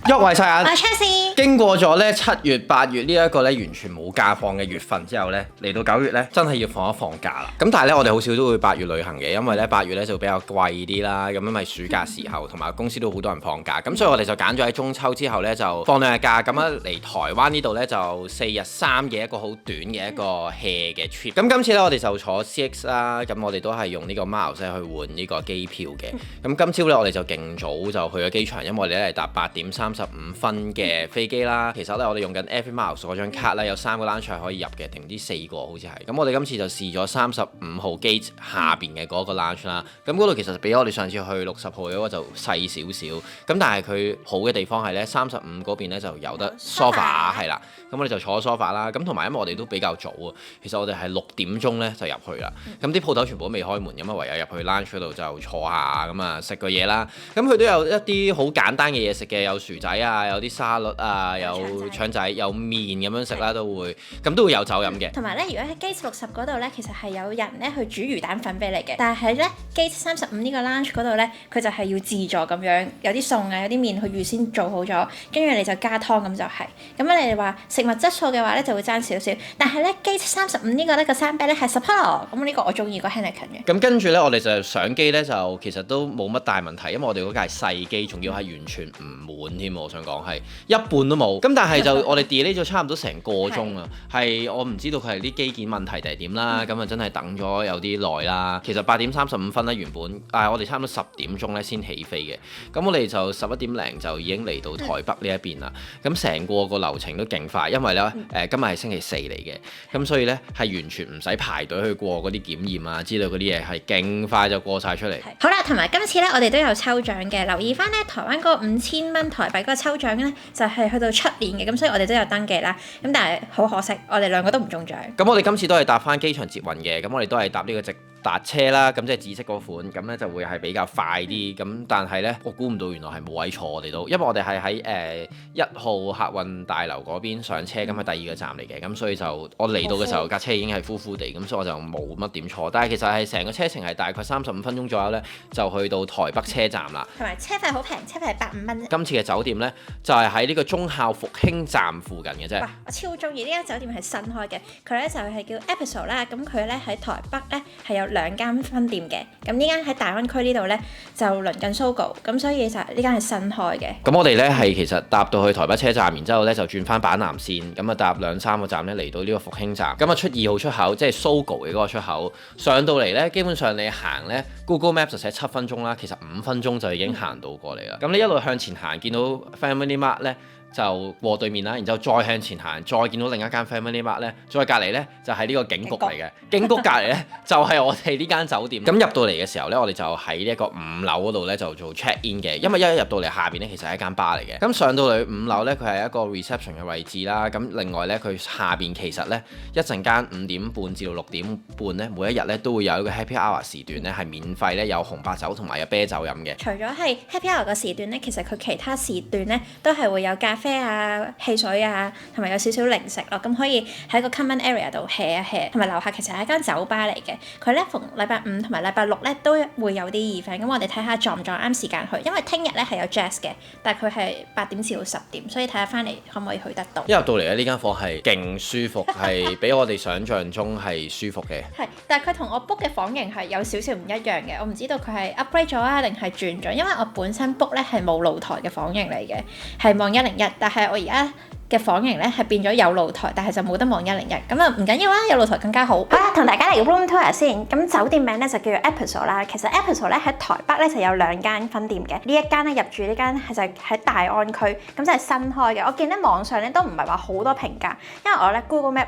喐壞晒眼。我係 Chelsea。經過咗咧7月、8月呢一個咧完全冇假放嘅月份之後咧，嚟到9月咧真係要放一放假啦。咁但係咧我哋好少都會8月旅行嘅，因為咧8月咧就比較貴啲啦。咁因為暑假時候同埋公司都好多人放假，咁所以我哋就揀咗喺中秋之後咧就放2日假，咁樣嚟台灣呢度咧就4日3夜一個好短嘅一個 hea 嘅 trip。咁今次咧我哋就坐 CX 啦，咁我哋都係用呢個 Miles 去換呢個機票嘅。咁今朝咧我哋就勁早就去咗機場，因為我哋咧係搭8:35嘅飛機啦。其實咧我哋用緊 Every Miles 嗰張卡咧有3個 lounge 可以入嘅，定唔知4個好似係。咁我哋今次就試咗35號機下邊嘅嗰個 lounge 啦。咁嗰度其實比我哋上次去60號嗰個就細少少。咁但係佢好嘅地方係咧35嗰邊咧就有得 sofa 係啦。咁我哋就坐咗 sofa 啦。咁同埋因為我哋都比較早啊，其實我哋係6點鐘咧就入去啦。咁啲鋪頭全部都未開門，咁啊唯有入去 lounge 嗰度就坐下咁啊食個嘢啦。咁佢都有一啲好簡單嘅嘢食嘅，有薯仔啊，有啲沙律啊，有腸仔，有麵咁樣食啦，都會有酒飲嘅。同埋咧，如果喺 Gate 60嗰度咧，其實係有人咧去煮魚蛋粉俾你嘅。但係喺咧 Gate 35呢個 lounge 嗰度咧，佢就係要自助咁樣，有啲餸啊，有啲麵佢預先做好咗，跟住你就加湯咁就係。咁你哋話食物質素嘅話咧就會爭少少，但係咧 Gate 35呢個咧個生啤咧係 Sapporo，咁呢個我中意個 Heineken 嘅。咁跟住咧，我哋就上機咧就其實都冇乜大問題，因為我哋嗰架係細機，仲要係完全唔滿添，我想講係一半都冇。咁但係就我哋 delay 咗差唔多成個鐘啊，係我唔知道佢係啲機件問題定係點啦，咁啊真係等咗有啲耐啦。其實8:35咧原本，但係我哋差唔多10點鐘咧先起飛嘅，咁我哋就11點零就已經嚟到台北呢一邊啦。咁成個流程都勁快，因為咧今日係星期4嚟嘅，咁所以咧係完全唔使排隊去過嗰啲檢驗啊之類嗰啲嘢，係勁快就過晒出嚟。好啦，同埋今次咧我哋都有抽獎嘅，留意翻咧台灣嗰個5000蚊台幣嗰個抽獎咧就係去到出年嘅，咁所以我哋都有登記啦。咁但係好可惜，我哋2個都唔中獎。咁我哋今次都係搭翻機場捷運嘅，咁我哋都係搭呢個直達車啦，咁即係紫色嗰款，咁咧就會係比較快啲。咁但係咧，我估唔到原來係冇位坐我哋都，因為我哋係喺1號客運大樓嗰邊上車，咁係第2個站嚟嘅，咁所以就我嚟到嘅時候架車已經係呼呼地，咁所以我就冇乜點坐。但係其實係成個車程係大概35分鐘左右咧，就去到台北車站啦。同埋車費好平，車費係85蚊啫。今次嘅酒店咧就係喺呢個忠孝復興站附近嘅啫。哇！我超中意呢間酒店係新開嘅，佢咧就係叫 Episode 啦。咁佢咧喺台北咧係有2間分店嘅。咁呢間喺大灣區呢度咧就鄰近 Sogo，咁所以就呢間係新開嘅。咁我哋咧係其實搭到去台北車站，然之後咧就轉翻板南線，咁啊搭2-3個站咧嚟到呢個復興站，咁啊出2號出口，即係 Sogo 嘅嗰個出口，上到嚟咧基本上你行咧 Google Map 就寫7分鐘啦，其實5分鐘就已經行到過嚟啦。咁你一路向前行，見到 Family Mart 咧，就過對面啦，然之後再向前行，再見到另一間 Family Mart 咧，再隔離咧就係呢個警局嚟嘅。警局隔離咧就係我哋呢間酒店。咁入到嚟嘅時候咧，我哋就喺呢一個5樓嗰度咧就做 check in 嘅，因為一入到嚟下邊咧其實係一間 bar 嚟嘅。咁上到嚟5樓咧，佢係一個 reception 嘅位置啦。咁另外咧，佢下邊其實咧一陣間5點半至到6點半咧，每一日咧都會有一個 happy hour 時段咧係免費咧有紅白酒同埋有啤酒飲嘅。除咗係 happy hour 嘅時段咧，其實佢其他時段咧都係會有咖啡啊、汽水啊，同埋有少少零食咯。咁可以喺個 common area 度 hea 一 hea。同埋樓下其實係一間酒吧嚟嘅。佢咧逢禮拜5同埋禮拜6咧都會有啲 event。咁我哋睇下撞唔撞啱時間去，因為聽日咧係有 jazz 嘅，但係佢係8點至到10點，所以睇下翻嚟可唔可以去得到。一入到嚟咧，呢間房係勁舒服，係比我哋想象中係舒服嘅。係，但係佢同我 book 嘅房型係有少少唔一樣嘅。我唔知道佢係 upgrade 咗啊，定係轉咗？因為我本身 book 咧係冇露台嘅房型嚟嘅，係望101，但係我而家嘅房型咧係變咗有露台，但係就冇得望101。咁啊唔緊要啦，有露台更加好。好啦，同大家嚟個 room tour 先。咁酒店名咧就叫做 Episode 啦。其實 Episode 咧喺台北咧就有2間分店嘅。呢一間咧入住呢間係就喺大安區，咁就係新開嘅。我見咧網上咧都唔係話好多評價，因為我咧 Google Map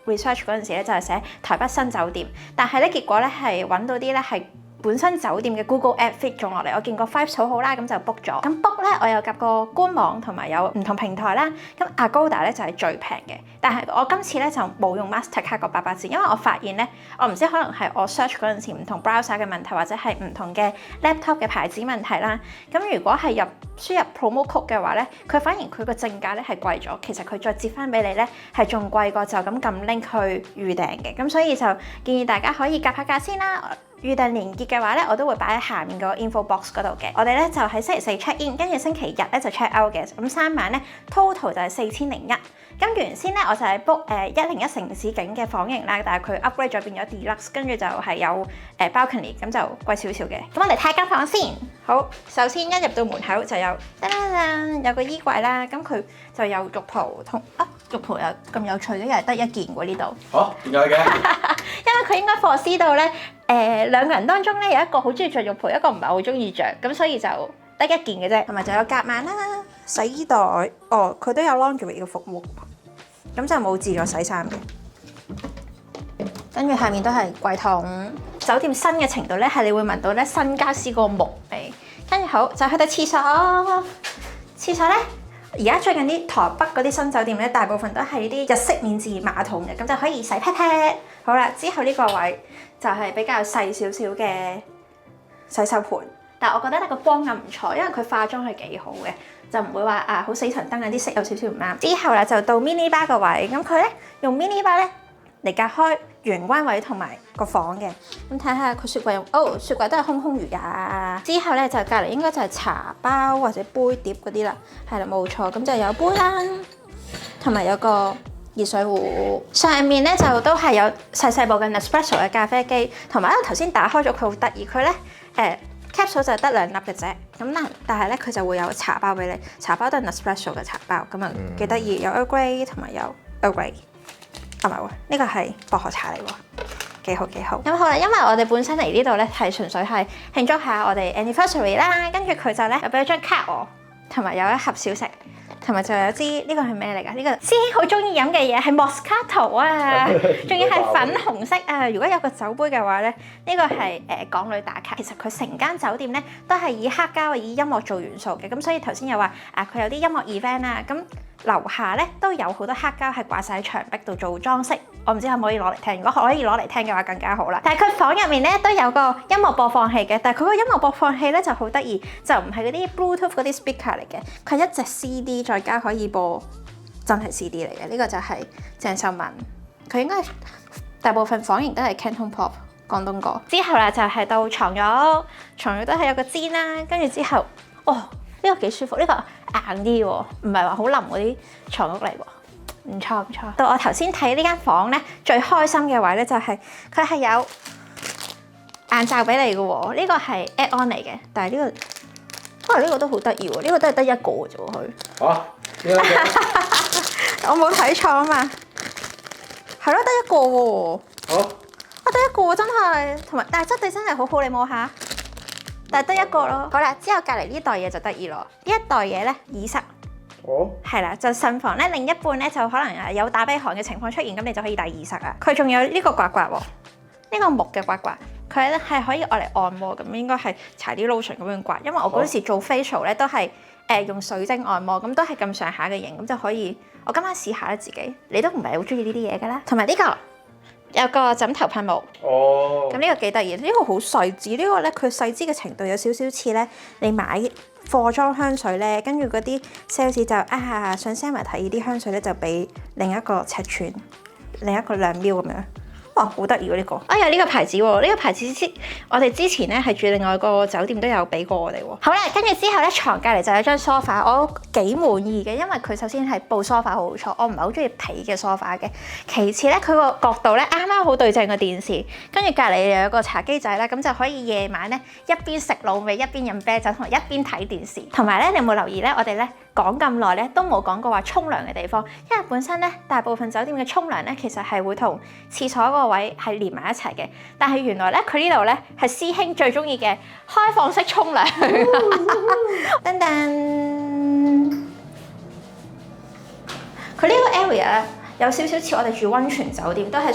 research 嗰陣時咧就係寫台北新酒店，但係咧結果咧係揾到啲咧係本身酒店嘅 Google App fit 咗落嚟，我見個 Vibes 好好啦，咁就 book 咗。咁 book 咧，我有夾個官網同埋有唔同平台啦。咁 Agoda 咧就係最平嘅，但係我今次咧就冇用 Mastercard 個800折，因為我發現咧，我唔知可能係我 search 嗰陣時唔同 browser 嘅問題，或者係唔同嘅 laptop 嘅牌子問題啦。咁如果係輸入 promo code 嘅話咧，佢反而佢個正價咧係貴咗，其實佢再折翻俾你咧係仲貴過就咁撳 link 去預訂嘅。咁所以就建議大家可以夾下價先啦。預訂連結嘅話咧，我都會擺喺下面個 info box 嗰度嘅。我哋咧就喺星期四 check in， 跟住星期日咧就 check out 嘅。咁3晚咧 total 就係4001。咁原先咧我就係 book 101城市景嘅房型啦，但係佢 upgrade 咗變咗 deluxe， 跟住就係有balcony， 咁就貴少少嘅。咁我哋睇間房先。好，首先一入到門口就有有個衣櫃啦，咁佢就有浴袍同浴袍又咁有趣嘅，又係得一件喎呢度。嚇？點解嘅？因為佢應該貨師到咧，兩個人當中咧有一個好中意着浴袍，一個唔係好中意着，咁所以就得一件嘅啫。同埋就有夾萬啦、洗衣袋，佢都有 laundry 嘅服務，咁就冇自助洗衫嘅。跟住下面都係櫃桶。酒店新嘅程度咧，係你會聞到咧新家私嗰個木味。跟住好就去到廁所，廁所咧。而家最近啲台北嗰啲新酒店咧，大部分都係呢啲日式免治馬桶嘅，咁就可以洗 pat pat。好啦，之後呢個位就係比較細少少嘅洗手盤，但係我覺得咧個光暗唔錯，因為佢化妝係幾好嘅，就唔會話好死層燈啊，啲色有少少唔啱。之後咧就到 mini bar 個位，咁佢咧用 mini bar 咧嚟隔開玄關位同埋個房嘅，咁睇下佢雪櫃用，雪櫃都係空空如也。之後咧就隔離應該就係茶包或者杯碟嗰啲啦，係啦冇錯，咁就有杯啦，同埋有個熱水壺。上面咧就都係有細細部嘅 Nespresso 嘅咖啡機，同埋頭先打開咗佢好得意，佢咧capsule 就係得2粒嘅啫，咁但係咧佢就會有茶包俾你，茶包都係 Nespresso 嘅茶包，咁啊幾得意，有 Earl Grey 同埋有 Earl Grey。唔係喎，呢個係薄荷茶嚟喎，幾好幾好。咁好啦，因為我哋本身嚟呢度咧係純粹係慶祝下我哋 anniversary 啦，跟住佢就咧又俾咗張卡我，同埋有一盒小食，同埋就有支呢個係咩嚟㗎？呢個師兄好中意飲嘅嘢係 Moscato 啊，仲要係粉紅色啊！如果有個酒杯嘅話咧，呢個係港女打卡。其實佢成間酒店咧都係以黑膠以音樂做元素嘅，咁所以頭先又話佢有啲音樂 event 啊，咁。樓下咧都有好多黑膠係掛晒喺牆壁度做裝飾，我唔知可唔可以攞嚟聽。如果可以攞嚟聽嘅話，更加好啦。但係佢房入面咧都有個音樂播放器嘅，但係佢個音樂播放器咧就好得意，就唔係嗰啲 Bluetooth 嗰啲 speaker 嚟嘅，佢係一隻 CD 再加可以播真係 CD 嚟嘅。呢個就係鄭秀文，佢應該大部分房型都係 Canton Pop 廣東歌。之後啦就係到床褥，床褥都係有個氈啦，跟住之後呢個幾舒服，呢個硬啲喎，唔係話好腍嗰啲床褥嚟喎，唔錯唔錯。到我頭先睇呢間房咧，最開心嘅位咧就係佢係有眼罩俾你嘅喎，呢個係 add on 嚟嘅，但係呢個呢個都好得意喎，呢個都係得一個嘅啫喎佢。我冇睇錯啊嘛，係咯，得一個喎。得一個真係，同埋但係質地真係好好，你摸下。但係得一個咯。好啦，之後隔離呢袋嘢就得意咯。呢一袋嘢咧耳塞，係啦，就慎防咧另一半咧就可能有打鼻鼾嘅情況出現，咁你就可以戴耳塞啦。佢仲有呢個刮刮喎，呢個木嘅刮刮，佢咧係可以愛嚟按摩，咁應該係搽啲 lotion 咁樣刮。因為我嗰時做 facial 咧都係用水晶按摩，咁都係咁上下嘅型，咁就可以。我今晚試下啦自己，你都唔係好中意呢啲嘢㗎啦。同埋呢個。有個枕頭噴霧，咁呢個幾得意，呢個好細緻，呢個咧佢細緻嘅程度有少少似咧，你買貨裝香水咧，跟住嗰啲 sales 就想 send 埋睇啲香水咧，就俾另一個尺寸，另一個2 ml 咁樣。哇，好得意喎呢個！有呢個牌子喎，呢個牌子我哋之前咧係住另外個酒店都有俾過我哋喎。好啦，跟住之後咧床隔離就有張 sofa， 我幾滿意嘅，因為佢首先係部 sofa 好好坐，我唔係好中意皮嘅 sofa 嘅。其次咧，佢個角度咧啱啱好對正個電視，跟住隔離又有個茶幾仔啦，咁就可以夜晚咧一邊食滷味一邊飲啤酒，同埋一邊睇電視。同埋咧，你有冇留意咧？我哋咧講咁耐咧都冇講過話沖涼嘅地方，因為本身咧大部分酒店嘅沖涼咧其實係會同廁所嗰個位係連埋一齊嘅，但係原來咧佢呢度咧係師兄最中意嘅開放式沖涼。噔噔，佢呢個 area 有少少似我哋住溫泉酒店，都係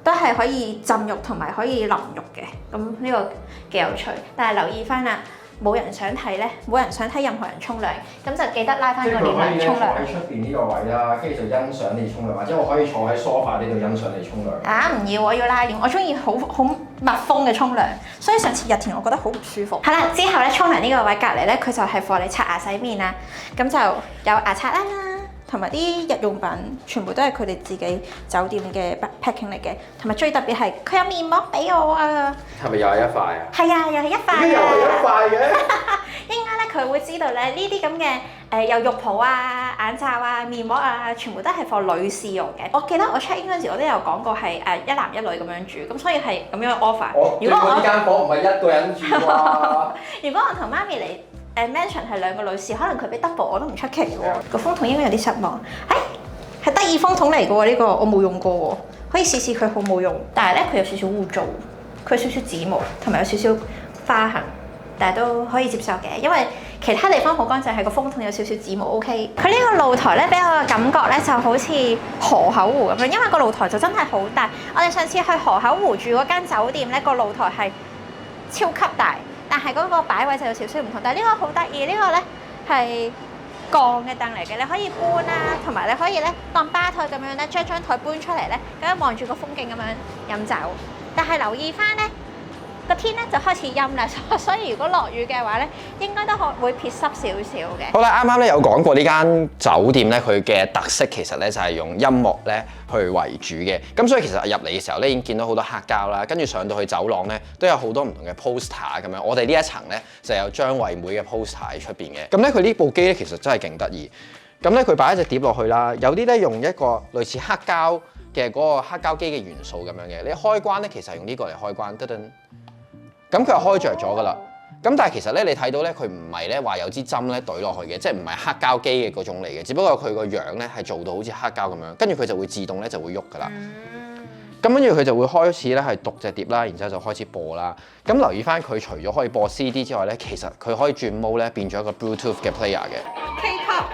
都係可以浸浴同埋可以淋浴嘅，咁呢個幾有趣。但係留意翻啦，冇人想睇咧，冇人想睇任何人沖涼，咁就記得拉翻個簾嚟沖涼。喺出邊呢個位啦，跟住就欣賞你沖涼，或者我可以坐喺梳化呢度欣賞你沖涼。唔要，我要拉簾，我中意好密封嘅沖涼，所以上次日田我覺得好唔舒服。係啦，之後咧沖涼呢個位隔離咧，佢就係幫你刷牙洗面啦，咁就有牙刷啦。同埋啲日用品全部都係佢哋自己酒店嘅 packing 嚟嘅，同埋最特別係佢有面膜俾我啊！係咪又係一塊啊？係啊，又係一塊啊！又係一塊嘅。應該咧佢會知道咧呢啲咁嘅有浴袍啊、眼罩啊、面膜啊，全部都係for女士用嘅。我記得我 check in 嗰陣時，我都有講過係一男一女咁樣住，咁所以係咁樣 offer。如果我呢間房唔係一個人住啊！如果我同媽咪嚟。mention 係兩個女士，可能佢俾 double 我都唔出奇喎。個風筒應該有啲失望。係得意風筒嚟嘅喎，呢個我冇用過喎，可以試試佢好冇用。但係咧佢有少少污糟，佢有少少指毛同埋有少少花痕，但係都可以接受嘅，因為其他地方好乾淨，係個風筒有少少指毛 OK。佢呢個露台咧俾我嘅感覺咧就好似河口湖咁樣，因為個露台就真係好大。我哋上次去河口湖住嗰間酒店咧，個露台係超級大。但係嗰個擺位就有少少唔同，但係呢個好得意，呢個咧係鋼嘅凳嚟嘅，你可以搬啦，同埋你可以咧當吧台咁樣咧，將張台搬出嚟咧，咁樣望住個風景咁樣飲酒。但係留意翻咧，個天咧就開始陰啦，所以如果落雨嘅話咧，應該都會撇濕少少嘅。好啦，啱啱咧有講過呢間酒店咧，佢嘅特色其實咧就係用音樂咧去為主嘅。咁所以其實入嚟嘅時候咧已經見到好多黑膠啦，跟住上到去走廊咧都有好多唔同嘅 poster 咁樣。我哋呢一層咧就有張惠妹嘅 poster 喺出邊嘅。咁咧佢呢部機咧其實真係勁得意。咁咧佢擺一隻碟落去啦，有啲咧用一個類似黑膠嘅嗰個黑膠機嘅元素咁樣嘅。你開關咧其實用呢個嚟開關，噔噔。咁佢就開着咗噶啦。咁但係其實咧，你睇到咧，佢唔係咧話有支針咧懟落去嘅，即係唔係黑膠機嘅嗰種嚟嘅。只不過佢個樣咧係做到好似黑膠咁樣，跟住佢就會自動咧就會喐噶啦。咁跟住佢就會開始咧係讀隻碟啦，然之後就開始播啦。咁留意翻佢除咗可以播 CD 之外咧，其實佢可以轉 mode 咧變咗一個 Bluetooth 嘅 player 嘅。K-pop。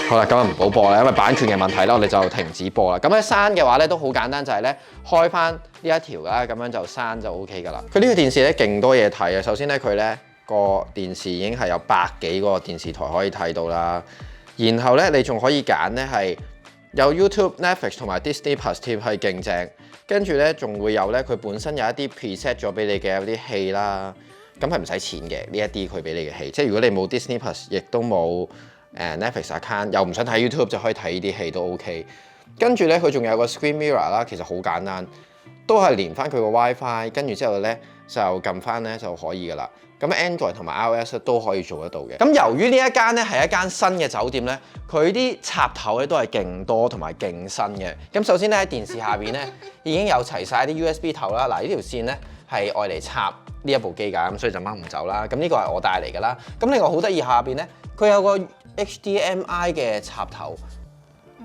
好啦，咁啊唔好播啦，因為版權嘅問題啦，我哋就停止播啦。咁咧刪嘅話咧都好簡單，就係咧開翻呢一條啦，咁樣就刪就 OK 噶啦。佢呢個電視咧勁多嘢睇啊！首先咧佢咧個電視已經係有百幾個電視台可以睇到啦。然後咧你仲可以揀咧係有 YouTube、Netflix 同埋 Disney Plus 貼係勁正。跟住咧仲會有咧佢本身有一啲 preset 咗俾你嘅有啲戲啦，咁係唔使錢嘅呢一啲佢俾你嘅戲。即係如果你冇 Disney Plus 亦都冇Netflix account 又唔想睇 YouTube 就可以睇呢啲戲都 OK。跟住咧佢仲有個 Screen Mirror 啦，其實好簡單，都係連翻佢個 WiFi， 跟住之後咧就撳翻咧就可以噶啦。咁 Android 同埋 iOS 都可以做得到嘅。咁由於呢一間咧係一間新嘅酒店咧，佢啲插頭咧都係勁多同埋勁新嘅。咁首先咧喺電視下邊咧已經有齊晒啲 USB 頭啦。嗱呢條線咧係愛嚟插呢一部機㗎，咁所以就掹唔走啦。咁呢個係我帶嚟㗎啦。咁另外好得意下邊咧，佢有個 HDMI 嘅插頭，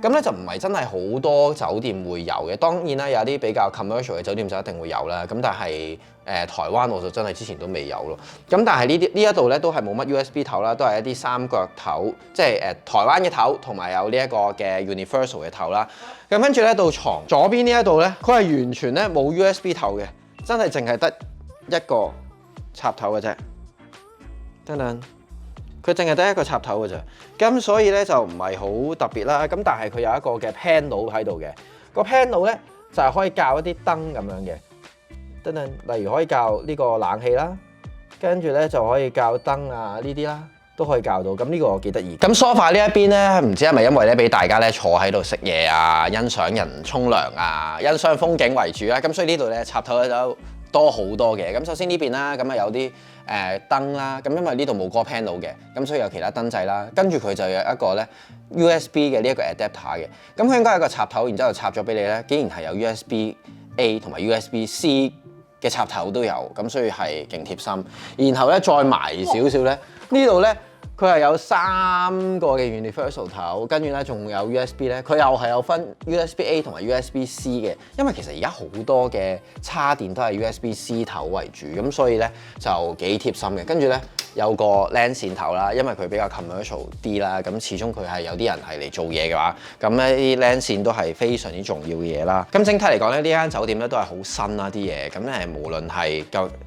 咁咧就唔係真係好多酒店會有嘅。當然啦，有啲比較 commercial 嘅酒店就一定會有啦。咁但係台灣我就真係之前都未有咯。咁但係呢一度咧都係冇乜 USB 頭啦，都係一啲三腳頭，即係台灣嘅頭同埋有呢一個嘅 Universal 嘅頭啦。咁跟住咧到床左邊呢一度咧，佢係完全咧冇 USB 頭嘅，真係淨係得一個插頭嘅啫。等等。佢淨係得一個插頭嘅啫，咁所以咧就唔係好特別啦。咁但係佢有一個嘅 panel 喺度嘅，個 panel 咧就係可以校一啲燈咁樣嘅，等等，例如可以校呢個冷氣啦，跟住咧就可以校燈啊呢啲啦，都可以校到。咁呢個我幾得意。咁 sofa 呢一邊咧，唔知係咪因為咧俾大家咧坐喺度食嘢啊、欣賞人沖涼啊、欣賞風景為主啦，咁所以呢度咧插頭咧就多好多嘅。咁首先呢邊啦，咁啊有啲燈啦，咁因為呢度冇個 panel 嘅，咁所以有其他燈掣啦。跟住佢就有一個咧 USB 嘅呢一個 adapter 嘅，咁佢應該有個插頭，然之後插咗俾你咧，竟然係有 USB A 同埋 USB C 嘅插頭都有，咁所以係勁貼心。然後咧再埋少少咧，呢度咧佢係有3個嘅 universal 頭，跟住咧仲有 USB 咧，佢又係有分 USB A 同埋 USB C 嘅。因為其實而家好多嘅叉電都係 USB C 頭為主，咁所以咧就幾貼心嘅。跟住咧有個 LAN 線頭啦，因為佢比較 commercial 啲啦，咁始終佢係有啲人係嚟做嘢嘅話，咁咧啲 LAN 線都係非常之重要嘅嘢啦。咁整體嚟講咧，呢間酒店咧都係好新啦啲嘢，咁無論係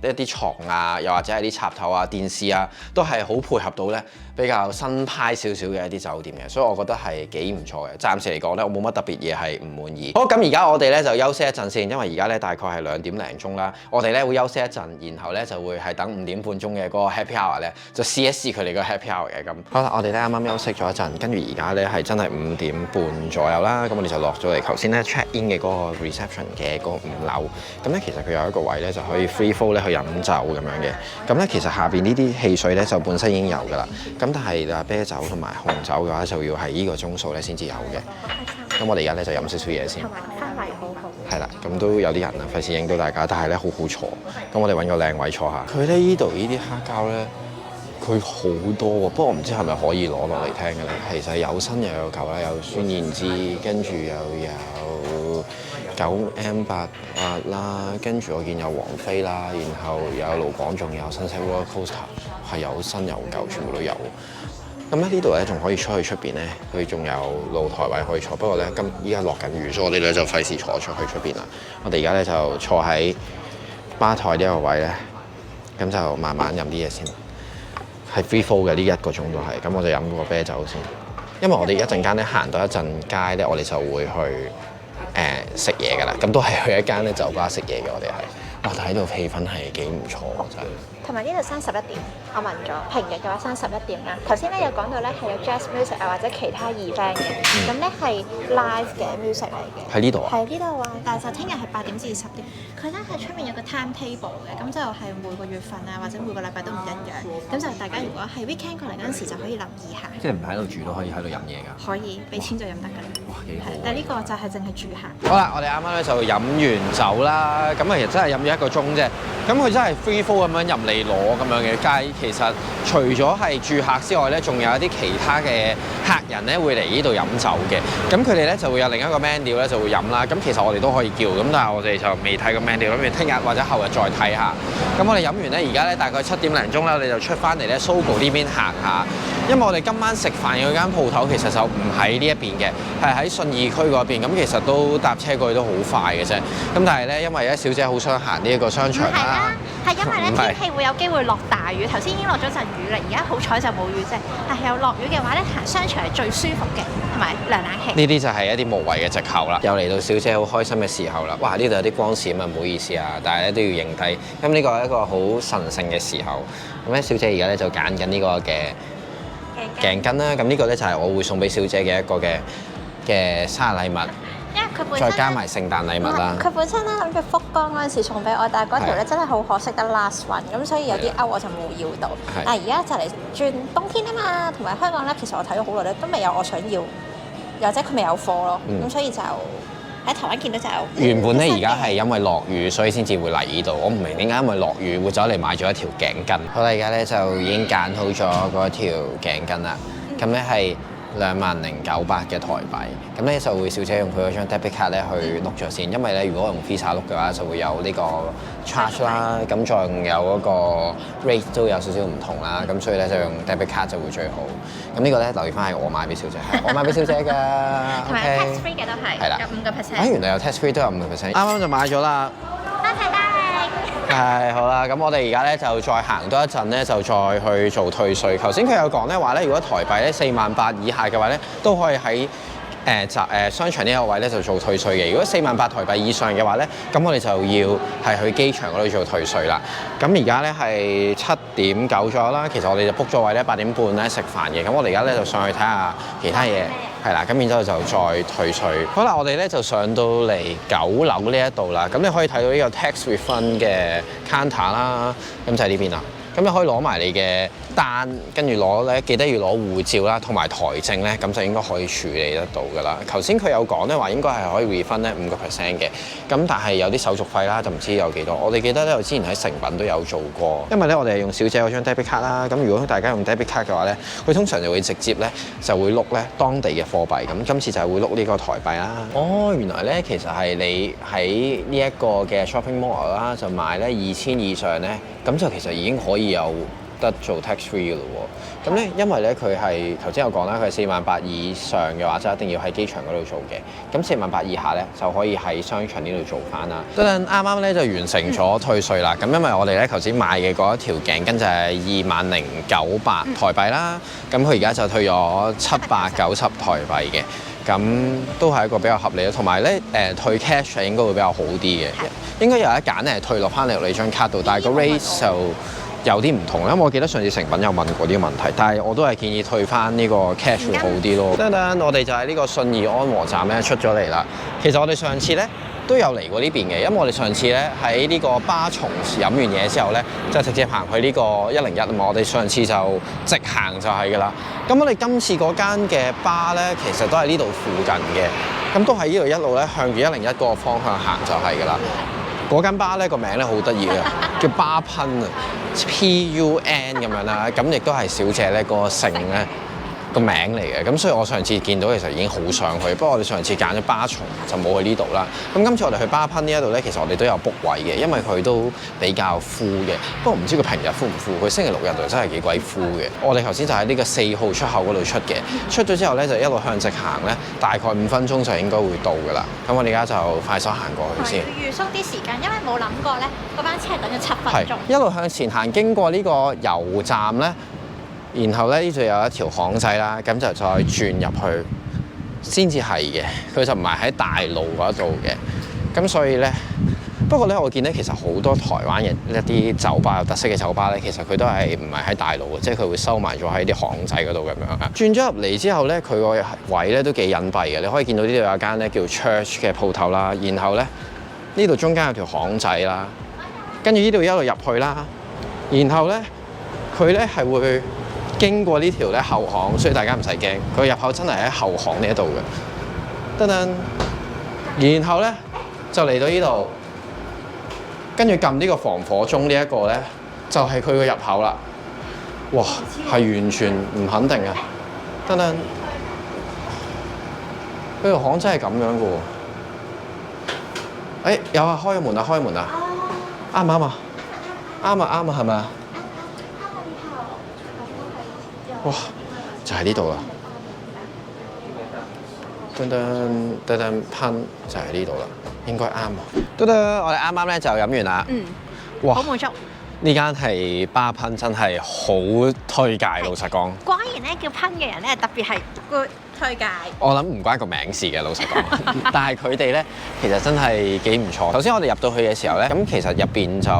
一啲床啊，又或者係啲插頭啊、電視啊，都係好配合到咧比較新派少少嘅一啲酒店嘅，所以我覺得係幾唔錯嘅。暫時嚟講咧，我冇乜特別嘢係唔滿意。好，咁而家我哋咧就休息一陣先，因為而家咧大概係2點零鐘啦。我哋咧會休息一陣，然後咧就會係等5點半鐘嘅嗰個 happy hour 咧，就試一試佢哋個 happy hour 嘅咁。好啦，我哋咧啱啱休息咗一陣，跟住而家咧係真係5點半左右啦。咁我哋就落咗嚟頭先咧 check in 嘅嗰個 reception 嘅嗰個5樓。咁咧其實佢有一個位咧就可以 free flow 咧去飲酒咁樣嘅。咁咧其實下邊呢啲汽水咧就本身已經有㗎啦。咁但係啤酒同埋紅酒嘅話就要係呢個鐘數咧先至有嘅。咁我哋而家咧就飲少少嘢先。同埋氛圍好好。係啦，咁都有啲人啊，費事影到大家，但係咧好好坐。咁我哋揾個靚位坐下。佢咧呢度呢啲黑膠咧，佢好多喎，不過我唔知係咪可以攞落嚟聽嘅咧。其實有新又有舊啦，有孫燕姿，跟住又有9M88啦，跟住我見有王菲啦，然後有盧廣仲，有 Sunset Roller Coaster， 係有新有舊，全部都有。咁咧呢度咧仲可以出去出邊咧，佢仲有露台位可以坐。不過咧依家落緊雨，所以我哋咧就費事坐出去出邊啦。我哋而家咧就坐喺吧台呢一個位咧，咁就慢慢飲啲嘢先。係 free flow 嘅呢1個鐘都係。咁我就飲個啤酒先，因為我哋一陣間咧行到一陣街咧，我哋就會去食嘢㗎啦。咁都係去一間咧酒吧食嘢嘅，我哋係。哇！但係呢度氣氛係幾唔錯真係。同埋呢度閂11點，我問咗平日嘅話閂11點啦。頭先咧有講到咧係有 jazz music 啊或者其他 event 嘅，咁咧係 live 嘅 music 嚟嘅。喺呢度啊？係呢度啊，但係就聽日係8點至10點。佢咧喺出面有個 timetable 嘅，咁就係每個月份啊或者每個禮拜都唔一樣。咁就大家如果係 weekend 過嚟嗰陣時就可以留意下。即係唔喺度住都可以喺度飲嘢㗎？可以，俾錢就飲得㗎。哇，幾好！但係呢個就係淨係住客。好啦，我哋啱啱咧就飲完酒啦，咁啊其實真係飲咗1個鐘啫。咁佢真係 free flow 咁樣任你攞咁樣嘅街，其實除咗係住客之外咧，仲有一啲其他嘅客人咧會嚟呢度飲酒嘅。咁佢哋咧就會有另一個 menu 咧就會飲啦。咁其實我哋都可以叫，咁但係我哋就未睇個 menu，諗住聽日或者後日再睇下。咁我哋飲完咧，而家咧大概7點零鐘啦，我哋就出翻嚟咧 Sogo 呢邊行下。因為我哋今晚食飯嘅嗰間鋪頭其實就唔喺呢一邊嘅，係喺信義區嗰邊。咁其實都搭車過去都好快嘅啫。咁但係咧，因為咧小姐好想行呢一個商場啦。係因為咧天氣會有機會落大雨，頭先已經落咗陣雨啦，而家好彩就冇雨啫。但係有落雨嘅話咧，行商場係最舒服嘅，同埋涼冷氣。呢啲就係一啲無謂嘅藉口啦。又嚟到小姐好開心嘅時候啦！哇，呢度有啲光線啊，唔好意思啊，但係咧都要認低。咁呢個係一個好神聖嘅時候。咁咧，小姐而家咧就揀緊呢個嘅頸巾啦。咁呢個咧就係我會送俾小姐嘅一個嘅生日禮物。因為佢本身再加埋聖誕禮物啦。佢本身咧諗住福岡嗰陣時送俾我，但係嗰條咧真係好可惜得 last one，咁所以有啲歐我就冇要到。但係而家就嚟轉冬天啊嘛，同埋香港咧，其實我睇咗好耐咧，都未有我想要，或者佢未有貨咯。咁所以就喺台灣見到就有。原本咧而家係因為落雨，所以先至會嚟呢度。我唔明點解因為落雨會走嚟買咗一條頸巾。好啦，而家咧就已經揀好咗嗰條頸巾啦。咁咧係20,900嘅台幣，咁咧就會小姐用佢嗰張 debit 卡咧去碌咗先，因為咧如果用 Visa 碌嘅話就會有呢個 charge 啦，咁再有嗰個 rate 都有少少唔同啦，咁所以咧就用 debit 卡就會最好。咁呢個咧留意翻係我買俾小姐，我買俾小姐㗎。同埋 tax free 嘅都係，係啦，有5%。原來有 tax free 都有5%，啱啱就買咗啦。多謝大。係好啦，咁我哋而家咧就再行多一陣咧，就再去做退稅。頭先佢有講咧話咧，如果台幣咧48,000以下嘅話咧，都可以喺商場呢個位咧就做退稅嘅。如果48,000台幣以上嘅話咧，咁我哋就要係去機場嗰度做退稅啦。咁而家咧係7點9左右啦，其實我哋就 book 咗位咧8點半咧食飯嘅。咁我哋而家咧就上去睇下其他嘢，係啦。咁然之後就再退稅。好啦，我哋咧就上到嚟9樓呢一度啦。咁你可以睇到呢個 tax refund 嘅 counter 啦，咁就係呢邊啦。咁你可以攞埋你嘅單，跟住攞咧記得要攞護照啦，同埋台證咧，咁就應該可以處理得到㗎啦。頭先佢有講咧話應該係可以 refund 咧5%嘅，咁但係有啲手續費啦，就唔知有幾多。我哋記得咧，我之前喺誠品都有做過，因為咧我哋係用小姐嗰張 debit 卡啦。咁如果大家用 debit 卡嘅話咧，佢通常就會直接咧就會碌咧當地嘅貨幣。咁今次就係會碌呢個台幣啦。哦，原來咧其實係你喺呢一個嘅 shopping mall 啦，就買咧2000以上咧，咁就其實已經可以有得做 tax free 嘅咯喎。咁咧因為咧佢係頭先有講啦，佢係48000以上嘅話就一定要喺機場嗰度做嘅。咁48000以下咧就可以喺商場呢度做翻啦。啱啱咧就完成咗退稅啦。咁因為我哋咧頭先買嘅嗰一條頸巾就係20900台幣啦。咁佢而家就退咗790台幣嘅。咁都係一個比較合理啦，同埋咧退 cash 係應該會比較好啲嘅，應該有一揀咧係退落翻嚟你張卡度，但係個 rate 就有啲唔同啦。因為我記得上次誠品有問過呢個問題，但係我都係建議退翻呢個 cash 會好啲咯。等我哋就喺呢個信義安和站咧出咗嚟啦。其實我哋上次咧都有嚟過呢邊嘅，因為我哋上次咧喺呢個巴松飲完嘢之後咧，就直接行去呢個101啊嘛。我哋上次就直行就係㗎啦。咁我哋今次嗰間嘅巴咧，其實都係呢度附近嘅，咁都喺呢度一路咧向住101嗰個方向行就係㗎啦。嗰間巴咧個名咧好得意啊，叫巴噴啊 ，PUN 咁樣啦。咁亦都係小姐咧個姓咧個名嚟嘅，咁所以我上次見到其實已經好想去，不過我哋上次揀咗巴松就冇去呢度啦。咁今次我哋去巴噴呢一度咧，其實我哋都有 book 位嘅，因為佢都比較 full 嘅。不過唔知佢平日 full 唔 full，佢星期六日就真係幾鬼 full 嘅。我哋頭先就喺呢個4號出口嗰度出嘅，出咗之後咧就一路向直行咧，大概5分鐘就應該會到㗎啦。咁我哋而家就快手行過去先。預縮啲時間，因為冇諗過咧，嗰班車係等咗7分鐘。一路向前行，經過呢個油站咧。然後咧呢度有一條巷仔啦，咁就再轉入去先至係嘅，佢就唔係喺大路嗰度嘅。咁所以咧，不過咧我見咧其實好多台灣嘅一啲酒吧有特色嘅酒吧咧，其實佢都係唔係喺大路嘅，即係佢會收埋咗喺啲巷仔嗰度咁樣啊。轉咗入嚟之後咧，佢個位咧都幾隱蔽嘅，你可以見到呢度有間咧叫 Church 嘅鋪頭啦，然後咧呢度中間有條巷仔啦，跟住呢度一路入去啦，然後咧佢咧係會經過呢條咧後巷，所以大家唔使驚，佢入口真係喺後巷呢一度嘅。噔噔，然後咧就嚟到呢度，跟住撳呢個防火鐘呢一個咧，就係佢個入口啦。哇，係完全唔肯定啊！噔噔，佢條巷真係咁樣嘅喎。誒，有啊，開門啊，開門啊，啱唔啱啊？啱啊，啱啊，係咪啊？哇！就喺呢度啦，噔噔噔噔噴就喺呢度啦，應該啱啊！嘟嘟，我哋啱啱咧就飲完啦。哇！好滿足。呢間係巴噴真係好推介，老實講。果然咧叫噴嘅人咧，特別係個推介。我諗唔關個名事嘅，老實講。但係佢哋咧其實真係幾唔錯。頭先我哋入到去嘅時候咧，咁其實入邊就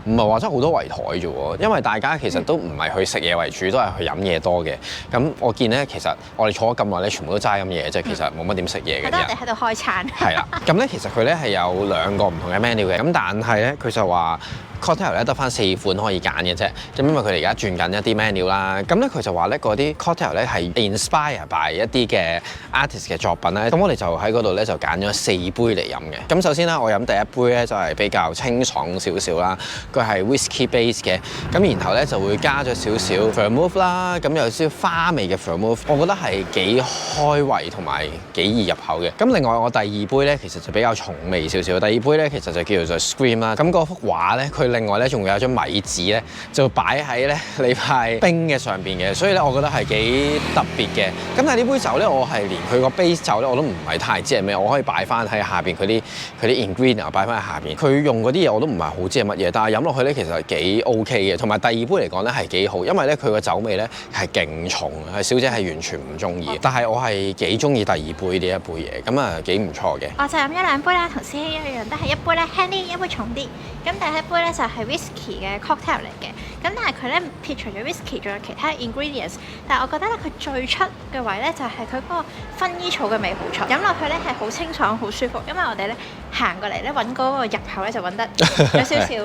唔係話真係好多圍台啫喎，因為大家其實都唔係去食嘢為主，都係去飲嘢多嘅。咁我見咧，其實我哋坐咗咁耐咧，全部都齋飲嘢啫，其實冇乜點食嘢嘅。我哋喺度開餐。係啦，咁咧其實佢咧係有2個唔同嘅 menu 嘅，咁但係咧佢就話cocktail 咧得翻4款可以揀嘅啫，咁因為佢哋而家轉緊一啲 menu 啦，咁咧佢就話咧嗰啲 cocktail 咧係 inspire by 一啲嘅 artist 嘅作品咧，咁我哋就喺嗰度咧就揀咗4杯嚟飲嘅。咁首先啦，我飲第一杯咧就係比較清爽少少啦，佢係 whisky base 嘅，咁然後咧就會加咗少少 vermouth 啦，咁有少少花味嘅 vermouth，我覺得係幾開胃同埋幾易入口嘅。咁另外我第二杯咧其實就比較重味少少，第二杯咧其實就叫做 Scream 啦，咁嗰幅畫咧佢另外咧仲會有張米紙咧，就擺喺咧你塊冰嘅上邊嘅，所以咧我覺得係幾特別嘅。咁但係呢杯酒咧，我係連佢個 base 酒咧我都唔係太知係咩，我可以擺翻喺下邊佢啲 ingredient 擺翻喺下邊。佢用嗰啲嘢我都唔係好知係乜嘢，但係飲落去咧其實係幾 OK 嘅。同埋第二杯嚟講咧係幾好，因為咧佢個酒味咧係勁重，係小姐係完全唔中意。但係我係幾中意第二杯呢一杯嘢，咁啊幾唔錯嘅。我就飲咗2杯啦，同師兄一樣，都係一杯咧輕啲，一杯重啲。咁第一杯咧就係 whisky 嘅 cocktail 嚟嘅，咁但係佢咧撇除咗 whisky，仲有其他 ingredients，但係我覺得咧佢最出嘅位咧就係佢嗰個薰衣草嘅味好重，飲落去咧係好清爽、好舒服，因為我哋咧行過嚟咧揾嗰個入口咧就揾得有少少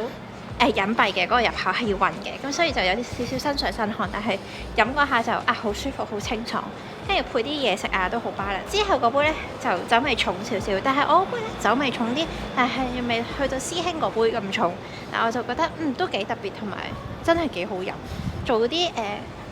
隱蔽嘅嗰個入口係要暈嘅，咁所以就有啲少少身水身汗，但係飲嗰下就好舒服好清爽，跟住配啲嘢食都好 balance。之後嗰杯咧就酒味重少少，但係我嗰杯咧酒味重啲，但係又未去到師兄嗰杯咁重，但我就覺得都幾特別，同埋真係幾好飲，做嗰啲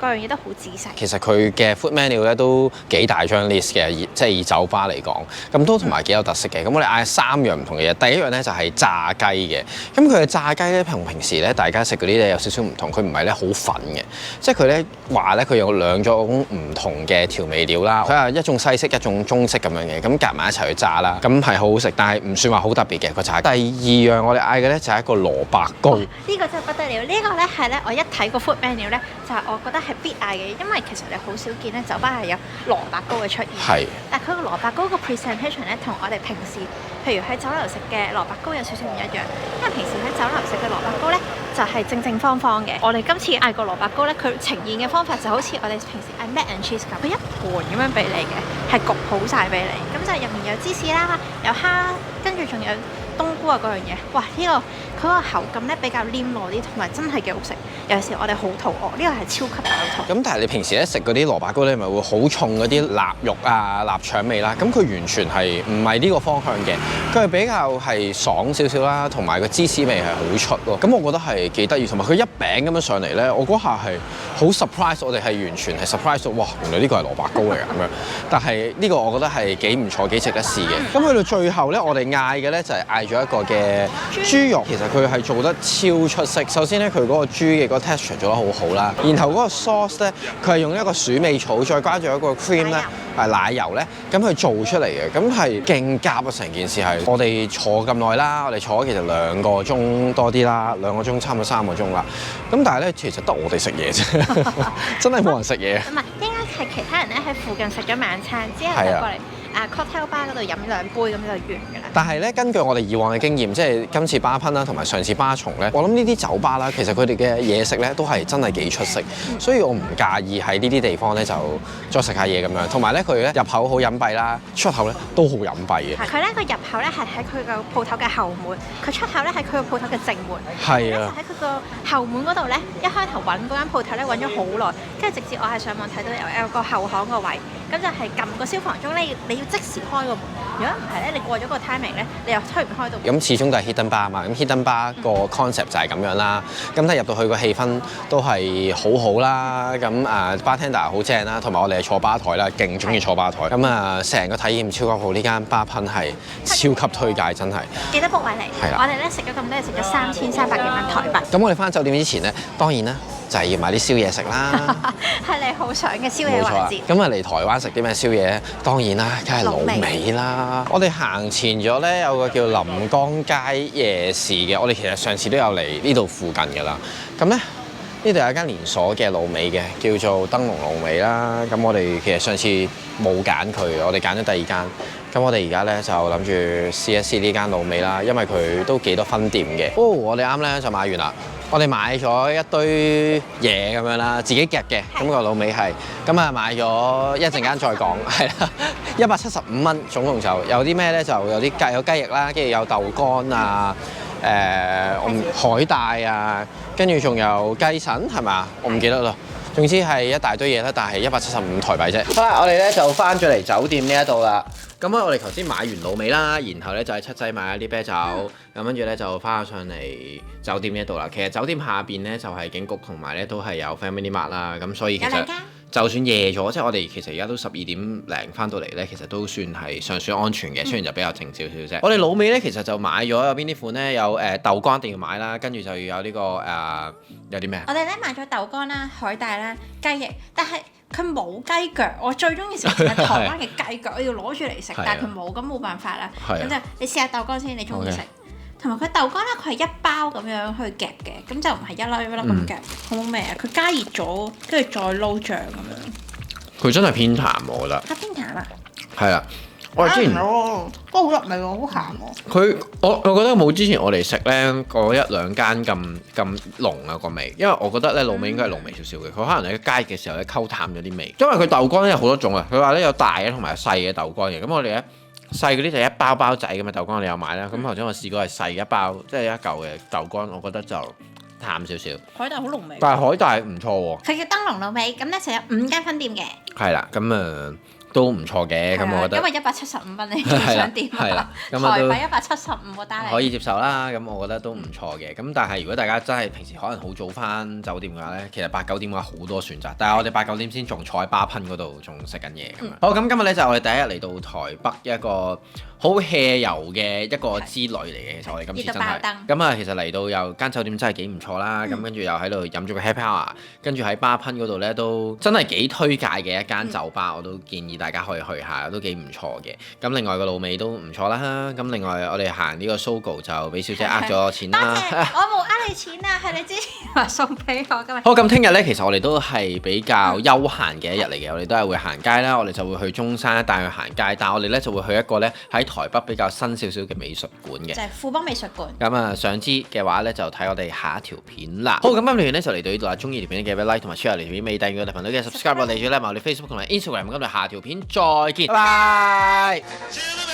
各樣嘢都好仔細。其實佢嘅 food menu 咧都幾大張 list 嘅，即係以酒吧嚟講，咁都同埋幾有特色嘅。咁我哋嗌3樣唔同嘅嘢，第一樣咧就係炸雞嘅。咁佢嘅炸雞咧同平時咧大家食嗰啲咧有少少唔同，佢唔係咧好粉嘅，即係佢咧話咧佢有2種唔同嘅調味料啦。佢係一種西式一種中式咁樣嘅，咁夾埋一齊去炸啦，咁係好好食，但係唔算話好特別嘅個炸雞。第二樣我哋嗌嘅咧就係一個蘿蔔糕。呢個真係不得了！呢個咧係咧我一睇個 food menu 咧就係我覺得係必嗌嘅，因為其實你好少見咧酒吧係有蘿蔔糕嘅出現。係。但係佢個蘿蔔糕個 presentation 咧同我哋平時，譬如喺酒樓食嘅蘿蔔糕有少少唔一樣，因為平時喺酒樓食嘅蘿蔔糕咧就係正正方方嘅。我哋今次嗌個蘿蔔糕咧，佢呈現嘅方法就好似我哋平時嗌 mac and cheese 咁，佢一盤咁樣俾你嘅，係焗好晒俾你，咁就入面有芝士啦，有蝦，跟住仲有冬菇啊嗰樣嘢。哇！呢個佢個口感咧比較黏糯啲，同埋真係幾好食。有時我哋好肚餓，呢個係超級飽肚。咁但係你平時咧食嗰啲蘿蔔糕咧，咪會好重嗰啲臘肉啊、臘腸味啦。咁佢完全係唔係呢個方向嘅，佢係比較係爽少少啦，同埋個芝士味係好出咯。咁我覺得係幾得意，同埋佢一餅咁樣上嚟咧，我嗰下係好 surprise， 我哋係完全係 surprise 到，哇！原來呢個係蘿蔔糕嚟㗎咁樣。但係呢個我覺得係幾唔錯，幾值得試嘅。咁去到最後咧，我哋嗌嘅咧就係嗌咗一個嘅豬肉，其實佢係做得超出色。首先咧，佢嗰個豬嘅個 texture 做得好好啦，然後嗰個 sauce 咧，佢係用一個鼠尾草，再加咗一個 cream 咧，係奶油咧，咁去做出嚟嘅，咁係勁夾啊！成件事係我哋坐咁耐啦，我哋坐咗其實2個鐘多啲啦，2個鐘差唔多3個鐘啦。咁但係咧，其實得我哋食嘢啫，真係冇人食嘢。唔係，應該係其他人咧喺附近食咗晚餐之後就過嚟cocktail bar 嗰度飲2杯咁就完㗎啦。但係咧，根據我哋以往嘅經驗，即係今次巴噴啦，同埋上次巴松咧，我諗呢啲酒吧啦，其實佢哋嘅嘢食咧都係真係幾出色，所以我唔介意喺呢啲地方咧就再食下嘢咁樣。同埋咧，佢咧入口好隱蔽啦，出口咧都好隱蔽嘅。佢咧個入口咧係喺佢個鋪頭嘅後門，佢出口咧係佢個鋪頭嘅正門。係啊。喺佢個後門嗰度咧，一開頭揾嗰間鋪頭咧揾咗好耐，跟住直至我係上網睇到有個後巷個位，咁就係撳個消防鐘咧，你要即時開個門。如果唔係咧，你過咗個 timing 咧，你又推唔開到。咁始終都係 hidden bar 嘛，咁 hidden bar 個 concept 就係咁樣啦。咁但係入到去個氣氛都係好好啦。咁bartender 好正啦，同埋我哋係坐吧台啦，勁中意坐吧台。咁成個體驗超級好，呢間 bar 噴係超級推介，真係。記得 book 位嚟。係啦。我哋咧食咗咁多嘢，食咗3300幾蚊台幣。咁我哋翻酒店之前咧，當然啦。就係要買啲宵夜食啦，係你好想嘅宵夜環節。咁嚟台灣食啲咩宵夜？當然啦，梗係滷味啦。我哋行前咗咧，有個叫臨江街夜市嘅，我哋其實上次都有嚟呢度附近㗎啦。咁咧呢度有一間連鎖嘅滷味嘅，叫做燈籠滷味啦。咁我哋其實上次冇揀佢，我哋揀咗第二間。咁我哋而家咧就諗住試一試呢間滷味啦，因為佢都幾多分店嘅。我哋啱咧就買完啦。我哋買咗一堆嘢咁樣啦，自己夾嘅，咁個滷味係，咁買咗一陣間再講，係啦，175蚊，總共就有啲咩咧？就有啲有雞翼啦，跟住有豆乾啊，海帶啊，跟住仲有雞腎係咪？我唔記得啦。總之係一大堆嘢啦，但係175台幣啫。好啦，我哋咧就翻咗嚟酒店呢一度啦。咁我哋頭先買完滷味啦，然後咧就喺七仔買咗啲啤酒，咁跟住咧就翻咗上嚟酒店呢度啦。其實酒店下邊咧就係警局，同埋咧都係有 Family Mart 啦。咁所以其實就算夜咗，即係我哋其實而家都12點零翻到嚟咧，其實都算係尚算安全嘅。雖然就比較靜少少啫。我哋滷味咧其實就買咗有邊啲款咧？有豆乾一定要買啦，跟住就要有呢個有啲咩？我哋咧買咗豆乾啦、海帶啦、雞翼，但係佢冇雞腳。我最中意食係台灣嘅雞腳，我要攞住嚟食，但係佢冇，咁冇辦法啦。咁就你試下豆乾先，你中意食。同埋佢豆乾咧，佢係一包咁樣去夾嘅，咁就唔係一粒一粒咁夾，好冇味啊！佢加熱咗，跟住再撈醬咁樣。佢真係偏淡我覺得。係偏淡啊？係啦。我之前都好入味喎，好鹹喎。我覺得冇之前我哋食咧嗰1、2間咁濃啊個味，因為我覺得咧滷味應該係濃味少少嘅，佢可能喺加熱嘅時候咧溝淡咗啲味。因為佢豆乾咧有好多種啊，佢話咧有大嘅同埋細嘅豆乾嘅，咁我哋咧細嗰啲就一包包仔咁嘅豆乾，我哋有買啦。咁頭先我試過係細一包，即係一嚿嘅豆乾，我覺得就淡少少。海帶好濃味。但係海帶唔錯喎。佢叫燈籠滷味，咁咧就有5間分店嘅。係啦，咁都唔錯嘅，咁我覺得。因為175蚊你想點啊？係啦，台幣175個單。可以接受啦，咁我覺得都唔錯嘅。咁但係如果大家真係平時可能好早翻酒店嘅話咧，其實8、9點嘅話好多選擇。但係我哋8、9點先仲坐喺巴噴嗰度仲食緊嘢咁樣。好，咁今日咧就我哋第一日嚟到台北一個好 hea 遊嘅一個之旅嚟嘅。其實我哋今次真係。咁啊，其實嚟到又間酒店真係幾唔錯啦。咁跟住又喺度飲咗個 happy hour，跟住喺巴噴嗰度咧都真係幾推介嘅一間酒吧，我都建議大家可以去下，都幾唔錯嘅。咁另外個滷味都唔錯啦。咁另外我哋行呢個 Sogo 就俾小姐呃咗錢啦。多謝，我冇呃你錢啊，係你之前話送俾我㗎嘛。好，咁聽日咧其實我哋都係比較休閒嘅一日嚟嘅，我哋都係會行街啦，我哋就會去中山帶佢行街，但係我哋咧就會去一個咧喺台北比較新少少嘅美術館嘅，就係富邦美術館。咁啊，想知嘅話咧就睇我哋下一條片啦。好，咁今條片咧就嚟到呢度啦，中意條片嘅俾 like 同埋 share 條片，未訂閱我哋頻道嘅 subscribe 我哋，仲有我哋 Facebook 同埋 Instagram，咁我哋下條片再見，拜拜。